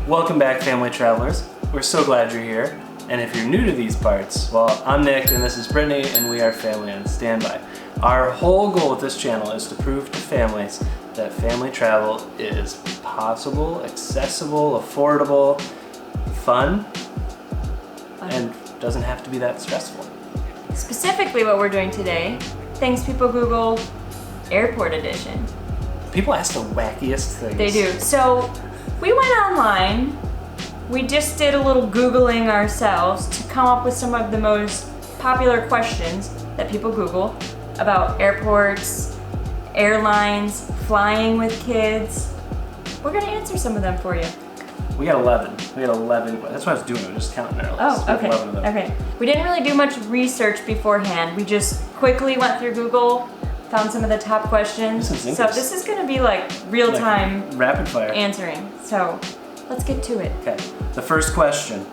Welcome back, family travelers. We're so glad you're here. And if you're new to these parts, well, I'm Nick and this is Brittany and we are Family on Standby. Our whole goal with this channel is to prove to families that family travel is possible, accessible, affordable, fun, and doesn't have to be that stressful. Specifically what we're doing today, things people Google, airport edition. People ask the wackiest things. They do. So we went online, we just did a little Googling ourselves to come up with some of the most popular questions that people Google about airports, airlines, flying with kids. We're gonna answer some of them for you. We got 11. That's what I was doing. I was just counting our list. Oh, okay. 11 of them. Okay. We didn't really do much research beforehand. We just quickly went through Google, found some of the top questions. So this is going to be like real-time rapid fire answering. So let's get to it. Okay. The first question: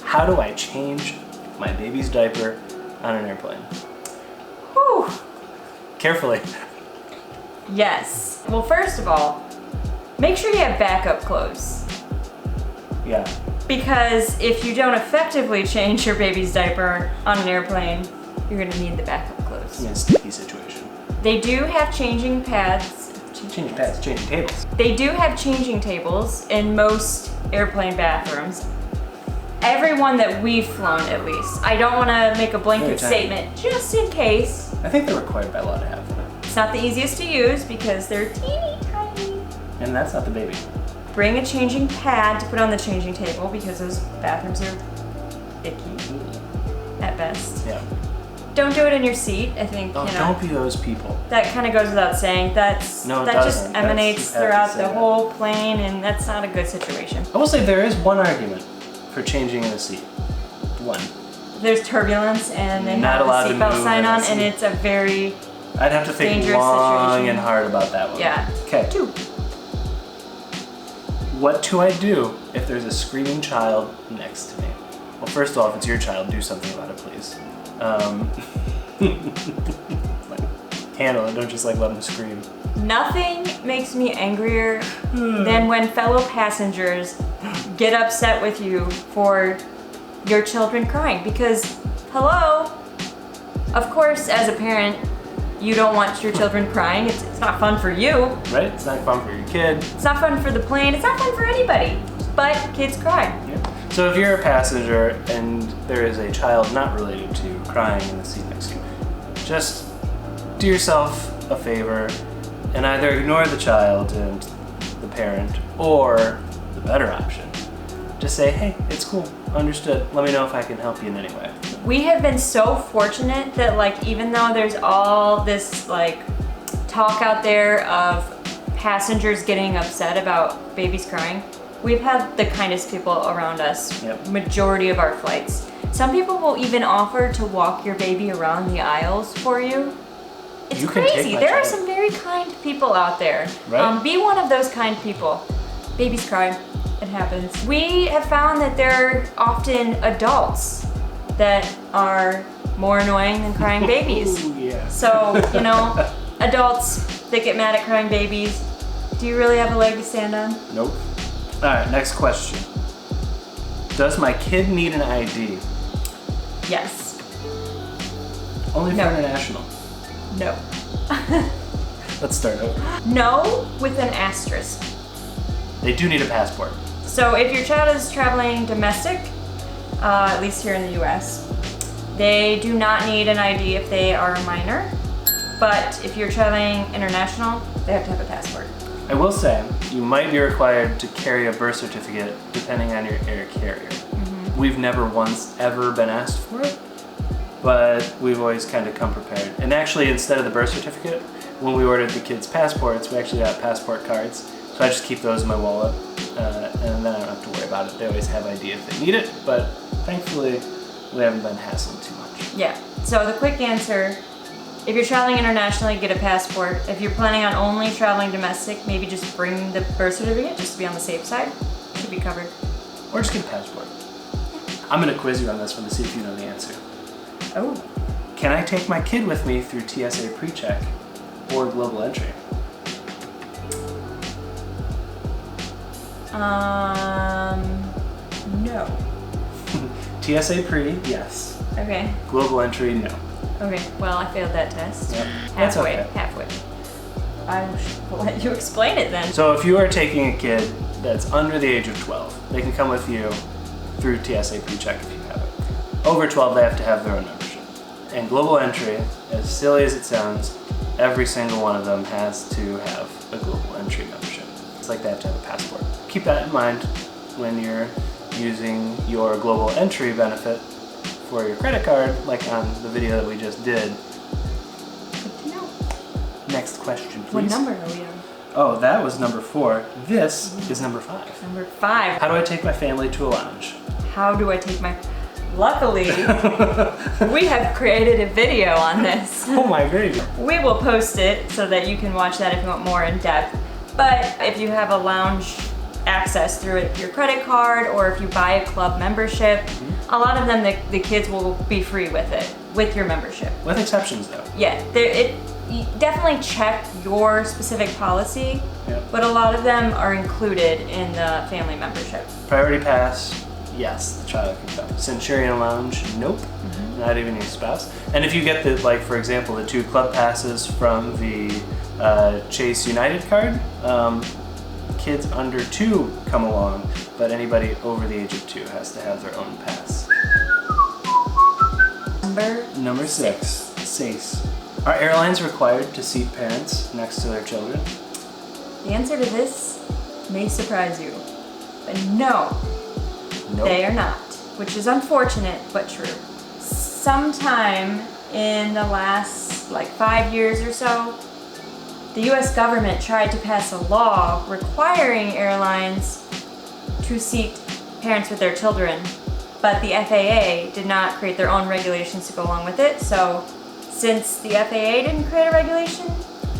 how do I change my baby's diaper on an airplane? Whew. Carefully. Yes. Well, first of all, make sure you have backup clothes. Yeah. Because if you don't effectively change your baby's diaper on an airplane, you're going to need the backup clothes. In a sticky situation. They do have changing pads. Changing tables. They do have changing tables in most airplane bathrooms. Everyone that we've flown, at least. I don't want to make a blanket statement, just in case. I think they're required by law to have them. It's not the easiest to use because they're teeny tiny. And that's not the baby. Bring a changing pad to put on the changing table because those bathrooms are icky at best. Yeah. Don't do it in your seat. I think, don't be those people. That kind of goes without saying. That just emanates throughout the whole plane, and that's not a good situation. I will say there is one argument for changing in a seat. One. There's turbulence, and they not have allowed the to seatbelt move sign on, and it's a very I'd have to think dangerous long situation. and hard about that one. Yeah. Okay. 2. What do I do if there's a screaming child next to me? Well, first of all, if it's your child, do something about it, please. Handle it, don't just let them scream. Nothing makes me angrier than when fellow passengers get upset with you for your children crying. Because, hello, of course, as a parent, you don't want your children crying. It's not fun for you. Right? It's not fun for your kid. It's not fun for the plane. It's not fun for anybody. But kids cry. Yeah. So if you're a passenger and there is a child not related to you crying in the seat next to you, just do yourself a favor and either ignore the child and the parent, or the better option, just say, hey, it's cool, understood. Let me know if I can help you in any way. We have been so fortunate that even though there's all this talk out there of passengers getting upset about babies crying, we've had the kindest people around us. Yep. Majority of our flights. Some people will even offer to walk your baby around the aisles for you. It's crazy. There are some very kind people out there. Right. Be one of those kind people. Babies cry. It happens. We have found that there are often adults that are more annoying than crying babies. Ooh, yeah. So, adults that get mad at crying babies, do you really have a leg to stand on? Nope. All right, next question. Does my kid need an ID? Yes. Only for international. No. Let's start over. No, with an asterisk. They do need a passport. So if your child is traveling domestic, at least here in the US, they do not need an ID if they are a minor. But if you're traveling international, they have to have a passport. I will say, you might be required to carry a birth certificate depending on your air carrier. Mm-hmm. We've never once ever been asked for it, but we've always kind of come prepared. And actually, instead of the birth certificate, when we ordered the kids' passports, we actually got passport cards. So I just keep those in my wallet, and then I don't have to worry about it. They always have ID if they need it, but thankfully, we haven't been hassled too much. Yeah, so the quick answer, if you're traveling internationally, get a passport. If you're planning on only traveling domestic, maybe just bring the birth certificate just to be on the safe side. Should be covered. Or just get a passport. I'm gonna quiz you on this one to see if you know the answer. Oh. Can I take my kid with me through TSA PreCheck or Global Entry? TSA Pre, yes. Okay. Global Entry, no. Okay, well, I failed that test. Yep. That's Halfway, okay. halfway. I will let you explain it then. So if you are taking a kid that's under the age of 12, they can come with you through TSA PreCheck if you have it. Over 12, they have to have their own membership. And Global Entry, as silly as it sounds, every single one of them has to have a Global Entry membership. It's like they have to have a passport. Keep that in mind when you're using your Global Entry benefit for your credit card, like on the video that we just did. Good to know. Next question, please. What number are we on? Oh, that was number 4. This is number 5. Number 5. How do I take my family to a lounge? How do I take my... Luckily, we have created a video on this. Oh my goodness. We will post it so that you can watch that if you want more in depth. But if you have a lounge access through your credit card, or if you buy a club membership, a lot of them, the kids will be free with it, with your membership. With exceptions though. Yeah, you definitely check your specific policy, Yep. but a lot of them are included in the family membership. Priority pass, yes, the child can come. Centurion Lounge, nope, not even your spouse. And if you get the, like for example, the 2 club passes from the Chase United card, kids under 2 come along, but anybody over the age of 2 has to have their own pass. Number 6, SACE. Are airlines required to seat parents next to their children? The answer to this may surprise you, but no, Nope. they are not, which is unfortunate but true. Sometime in the last 5 years or so, the US government tried to pass a law requiring airlines to seat parents with their children, but the FAA did not create their own regulations to go along with it. So since the FAA didn't create a regulation,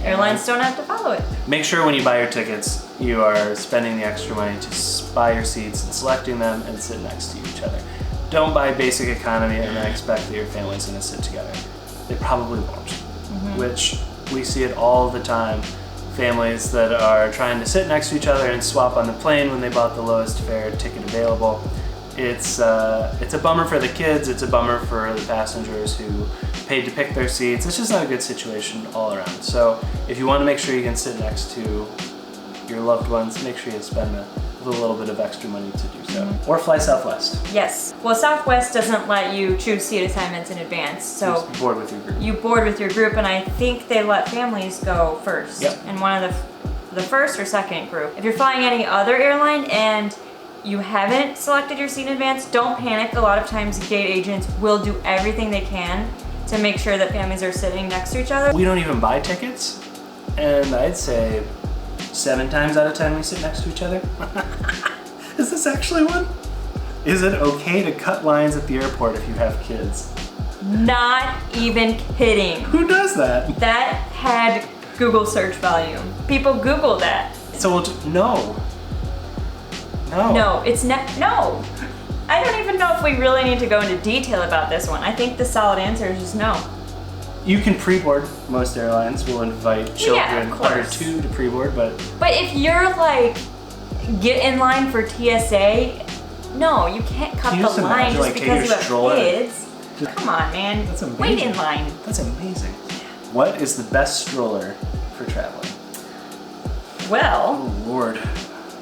airlines don't have to follow it. Make sure when you buy your tickets, you are spending the extra money to buy your seats and selecting them and sit next to each other. Don't buy basic economy and then expect that your family's gonna sit together. They probably won't, which we see it all the time. Families that are trying to sit next to each other and swap on the plane when they bought the lowest fare ticket available. It's a bummer for the kids, it's a bummer for the passengers who paid to pick their seats. It's just not a good situation all around. So if you want to make sure you can sit next to your loved ones, make sure you spend a little bit of extra money to do so. Or fly Southwest. Yes. Well, Southwest doesn't let you choose seat assignments in advance, so Just board with your group. you board with your group, and I think they let families go first. Yep. In one of the first or second group. If you're flying any other airline and you haven't selected your seat in advance, don't panic. A lot of times gate agents will do everything they can to make sure that families are sitting next to each other. We don't even buy tickets, and I'd say 7 times out of 10 we sit next to each other. Is this actually one? Is it okay to cut lines at the airport if you have kids? Not even kidding. Who does that? That had Google search volume. People Google that. So no. No, it's not. No. I don't even know if we really need to go into detail about this one. I think the solid answer is just no. You can pre-board. Most airlines will invite children of under course. 2 to pre-board, but But if you're get in line for TSA, no, you can't cut Can you the just line imagine, just take because your you have stroller? kids. Come on, man. That's amazing. Wait in line. That's amazing. What is the best stroller for traveling? Well, Oh Lord.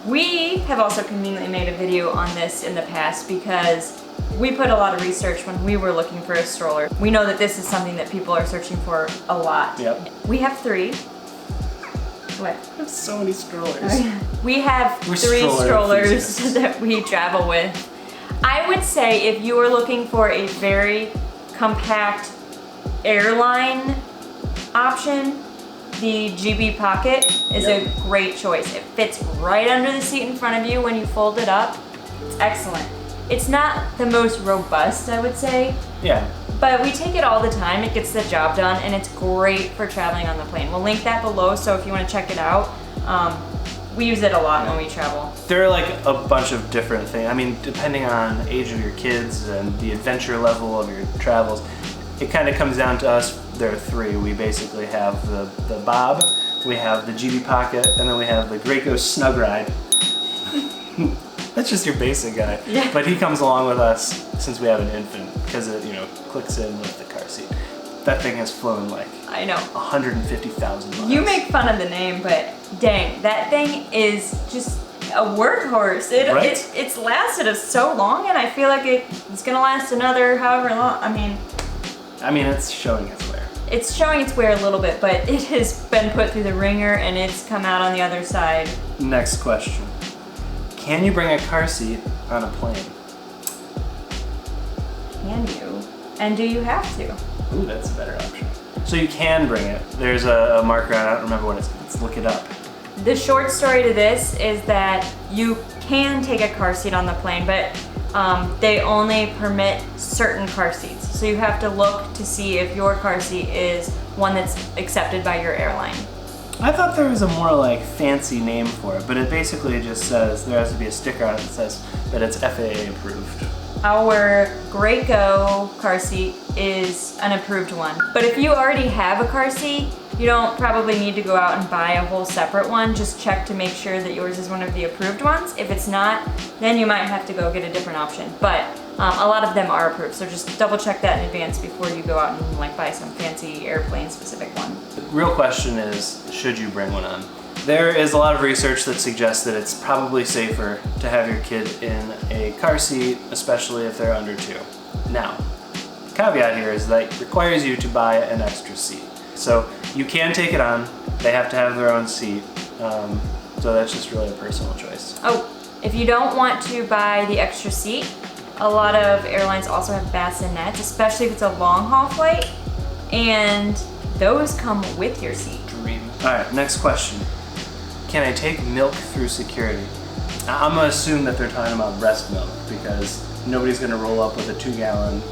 we have also conveniently made a video on this in the past because we put a lot of research when we were looking for a stroller. We know that this is something that people are searching for a lot. Yep. We have 3. What? I have so many strollers. We have We're 3 stroller strollers enthusiasts. that we travel with. I would say if you are looking for a very compact airline option, the GB Pocket is Yep. a great choice. It fits right under the seat in front of you when you fold it up. It's excellent. It's not the most robust, I would say, Yeah. but we take it all the time. It gets the job done, and it's great for traveling on the plane. We'll link that below, so if you want to check it out, we use it a lot when we travel. There are a bunch of different things. I mean, depending on the age of your kids and the adventure level of your travels, it kind of comes down to us. There are 3. We basically have the Bob, we have the GB Pocket, and then we have the Graco Snug Ride. That's just your basic guy. Yeah. But he comes along with us since we have an infant because it, clicks in with the car seat. That thing has flown like I know 150,000 miles. you make fun of the name, but dang, that thing is just a workhorse. Right? It's lasted us so long, and I feel like it's gonna last another however long. I mean, it's showing its wear. it's showing its wear a little bit, but it has been put through the ringer and it's come out on the other side. Next question. Can you bring a car seat on a plane? Can you? And do you have to? Ooh, that's a better option. So you can bring it. There's a marker, I don't remember what it's, let's look it up. The short story to this is that you can take a car seat on the plane, but they only permit certain car seats. So you have to look to see if your car seat is one that's accepted by your airline. I thought there was a more like fancy name for it, but it basically just says, there has to be a sticker on it that says that it's FAA approved. Our Graco car seat is an approved one. But if you already have a car seat, you don't probably need to go out and buy a whole separate one. Just check to make sure that yours is one of the approved ones. If it's not, then you might have to go get a different option. But a lot of them are approved, so just double check that in advance before you go out and like buy some fancy airplane specific one. The real question is, should you bring one on? There is a lot of research that suggests that it's probably safer to have your kid in a car seat, especially if they're under 2. Now, the caveat here is that it requires you to buy an extra seat. So you can take it on, they have to have their own seat, so that's just really a personal choice. Oh, if you don't want to buy the extra seat, a lot of airlines also have bassinets, especially if it's a long haul flight, and those come with your seat. Dream. All right, next question. Can I take milk through security? I'm gonna assume that they're talking about breast milk because nobody's gonna roll up with a 2-gallon.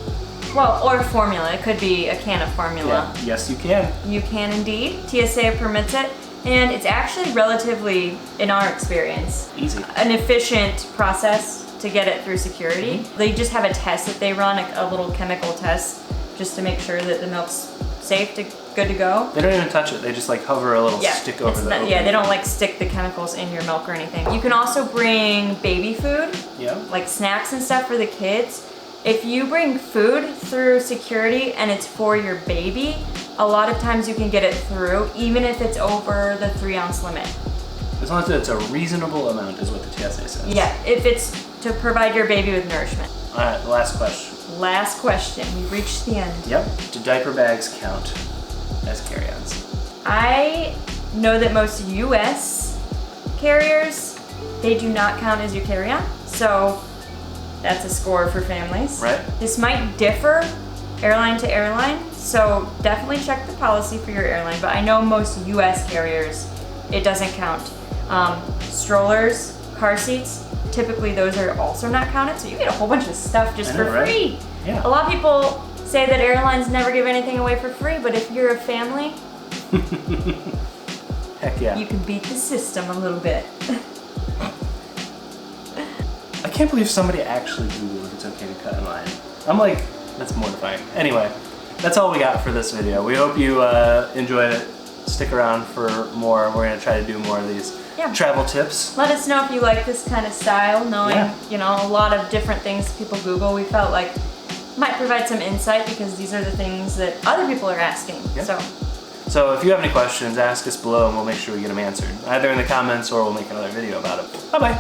Well, or formula. It could be a can of formula. Yeah. Yes, you can. You can indeed. TSA permits it, and it's actually relatively, in our experience, Easy. an efficient process to get it through security. They just have a test that they run, a little chemical test, just to make sure that the milk's safe, good to go. They don't even touch it. They just like hover a little stick over the opening. Yeah, they don't like stick the chemicals in your milk or anything. You can also bring baby food, like snacks and stuff for the kids. If you bring food through security and it's for your baby, a lot of times you can get it through, even if it's over the 3-ounce limit. As long as it's a reasonable amount is what the TSA says. Yeah, if it's to provide your baby with nourishment. All right, last question. Last question, we've reached the end. Yep, do diaper bags count as carry-ons? I know that most US carriers, they do not count as your carry-on, so that's a score for families. Right. This might differ airline to airline, so definitely check the policy for your airline, but I know most US carriers, it doesn't count. Strollers, car seats, typically those are also not counted, so you get a whole bunch of stuff just for free. Yeah. A lot of people say that airlines never give anything away for free, but if you're a family, heck yeah. you can beat the system a little bit. I can't believe somebody actually Googled if it's okay to cut in line. I'm like, that's mortifying. Anyway, that's all we got for this video. We hope you enjoyed it. Stick around for more. We're gonna try to do more of these travel tips. Let us know if you like this kind of style, knowing a lot of different things people Google. We felt like might provide some insight because these are the things that other people are asking. Yeah. So if you have any questions, ask us below and we'll make sure we get them answered. Either in the comments or we'll make another video about it. Bye-bye.